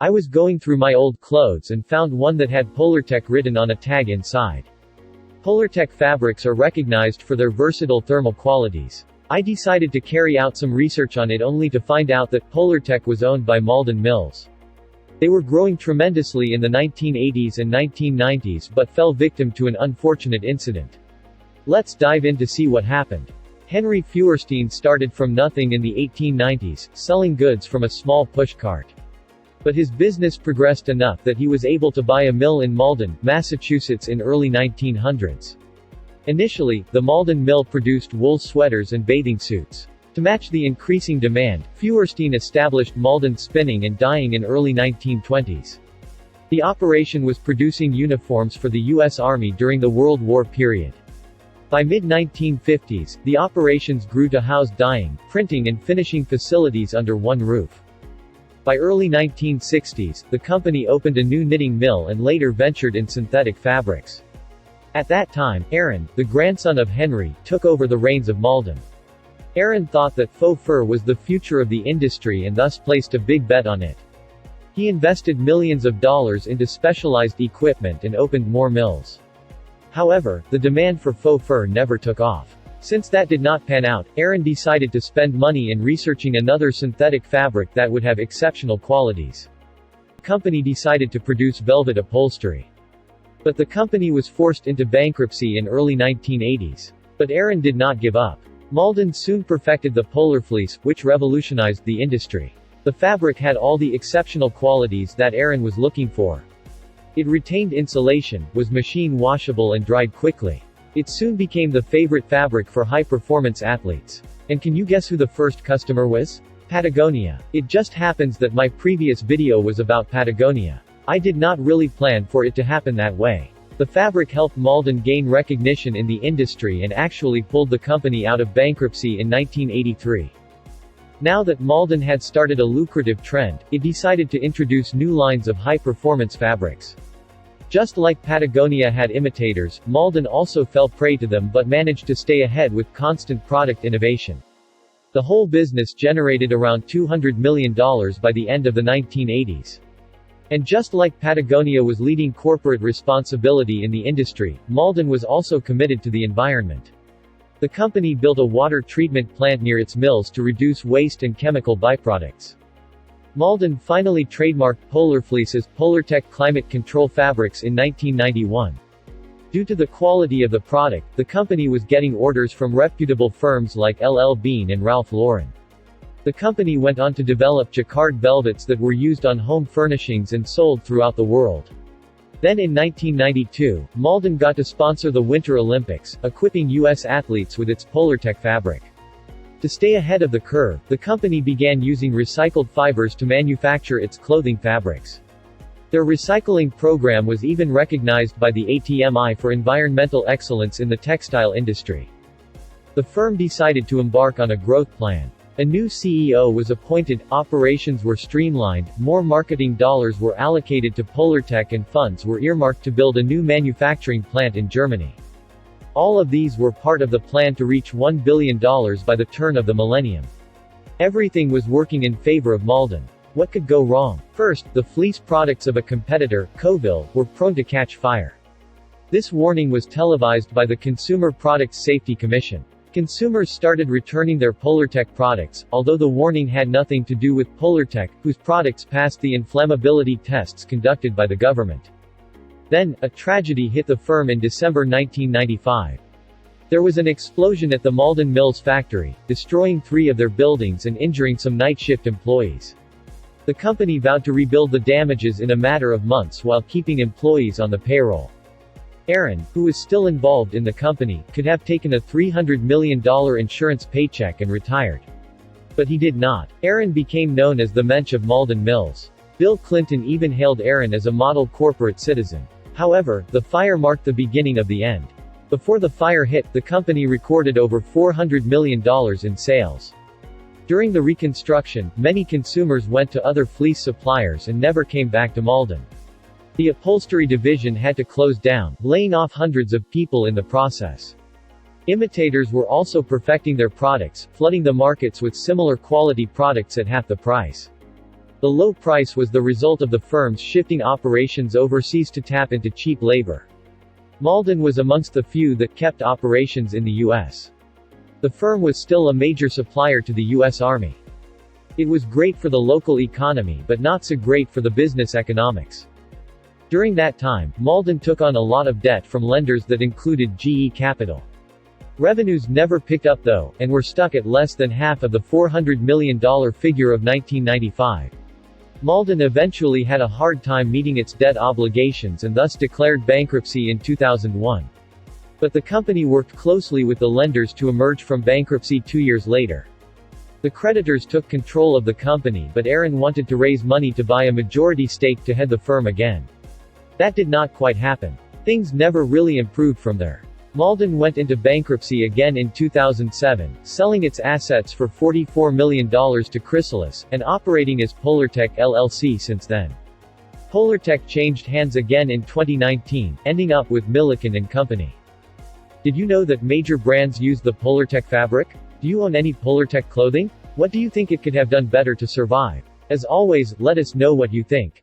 I was going through my old clothes and found one that had Polartec written on a tag inside. Polartec fabrics are recognized for their versatile thermal qualities. I decided to carry out some research on it only to find out that Polartec was owned by Malden Mills. They were growing tremendously in the 1980s and 1990s but fell victim to an unfortunate incident. Let's dive in to see what happened. Henry Feuerstein started from nothing in the 1890s, selling goods from a small pushcart. But his business progressed enough that he was able to buy a mill in Malden, Massachusetts in early 1900s. Initially, the Malden mill produced wool sweaters and bathing suits. To match the increasing demand, Feuerstein established Malden Spinning and Dyeing in early 1920s. The operation was producing uniforms for the U.S. Army during the World War period. By mid-1950s, the operations grew to house dyeing, printing and finishing facilities under one roof. By early 1960s, the company opened a new knitting mill and later ventured in synthetic fabrics. At that time, Aaron, the grandson of Henry, took over the reins of Malden. Aaron thought that faux fur was the future of the industry and thus placed a big bet on it. He invested millions of dollars into specialized equipment and opened more mills. However, the demand for faux fur never took off. Since that did not pan out, Aaron decided to spend money in researching another synthetic fabric that would have exceptional qualities. The company decided to produce velvet upholstery. But the company was forced into bankruptcy in early 1980s. But Aaron did not give up. Malden soon perfected the polar fleece, which revolutionized the industry. The fabric had all the exceptional qualities that Aaron was looking for. It retained insulation, was machine washable and dried quickly. It soon became the favorite fabric for high-performance athletes. And can you guess who the first customer was? Patagonia. It just happens that my previous video was about Patagonia. I did not really plan for it to happen that way. The fabric helped Malden gain recognition in the industry and actually pulled the company out of bankruptcy in 1983. Now that Malden had started a lucrative trend, it decided to introduce new lines of high-performance fabrics. Just like Patagonia had imitators, Malden also fell prey to them but managed to stay ahead with constant product innovation. The whole business generated around $200 million by the end of the 1980s. And just like Patagonia was leading corporate responsibility in the industry, Malden was also committed to the environment. The company built a water treatment plant near its mills to reduce waste and chemical byproducts. Malden finally trademarked Polar Fleece as Polartec Climate Control Fabrics in 1991. Due to the quality of the product, the company was getting orders from reputable firms like LL Bean and Ralph Lauren. The company went on to develop jacquard velvets that were used on home furnishings and sold throughout the world. Then in 1992, Malden got to sponsor the Winter Olympics, equipping U.S. athletes with its Polartec fabric. To stay ahead of the curve, the company began using recycled fibers to manufacture its clothing fabrics. Their recycling program was even recognized by the ATMI for environmental excellence in the textile industry. The firm decided to embark on a growth plan. A new CEO was appointed, operations were streamlined, more marketing dollars were allocated to Polartec and funds were earmarked to build a new manufacturing plant in Germany. All of these were part of the plan to reach $1 billion by the turn of the millennium. Everything was working in favor of Malden. What could go wrong? First, the fleece products of a competitor, Coville, were prone to catch fire. This warning was televised by the Consumer Product Safety Commission. Consumers started returning their Polartec products, although the warning had nothing to do with Polartec, whose products passed the inflammability tests conducted by the government. Then, a tragedy hit the firm in December 1995. There was an explosion at the Malden Mills factory, destroying 3 of their buildings and injuring some night shift employees. The company vowed to rebuild the damages in a matter of months while keeping employees on the payroll. Aaron, who was still involved in the company, could have taken a $300 million insurance paycheck and retired. But he did not. Aaron became known as the Mensch of Malden Mills. Bill Clinton even hailed Aaron as a model corporate citizen. However, the fire marked the beginning of the end. Before the fire hit, the company recorded over $400 million in sales. During the reconstruction, many consumers went to other fleece suppliers and never came back to Malden. The upholstery division had to close down, laying off hundreds of people in the process. Imitators were also perfecting their products, flooding the markets with similar quality products at half the price. The low price was the result of the firms shifting operations overseas to tap into cheap labor. Malden was amongst the few that kept operations in the U.S. The firm was still a major supplier to the U.S. Army. It was great for the local economy but not so great for the business economics. During that time, Malden took on a lot of debt from lenders that included GE Capital. Revenues never picked up though, and were stuck at less than half of the $400 million figure of 1995. Malden eventually had a hard time meeting its debt obligations and thus declared bankruptcy in 2001. But the company worked closely with the lenders to emerge from bankruptcy 2 years later. The creditors took control of the company, but Aaron wanted to raise money to buy a majority stake to head the firm again. That did not quite happen. Things never really improved from there. Malden went into bankruptcy again in 2007, selling its assets for $44 million to Chrysalis, and operating as Polartec LLC since then. Polartec changed hands again in 2019, ending up with Milliken & Company. Did you know that major brands use the Polartec fabric? Do you own any Polartec clothing? What do you think it could have done better to survive? As always, let us know what you think.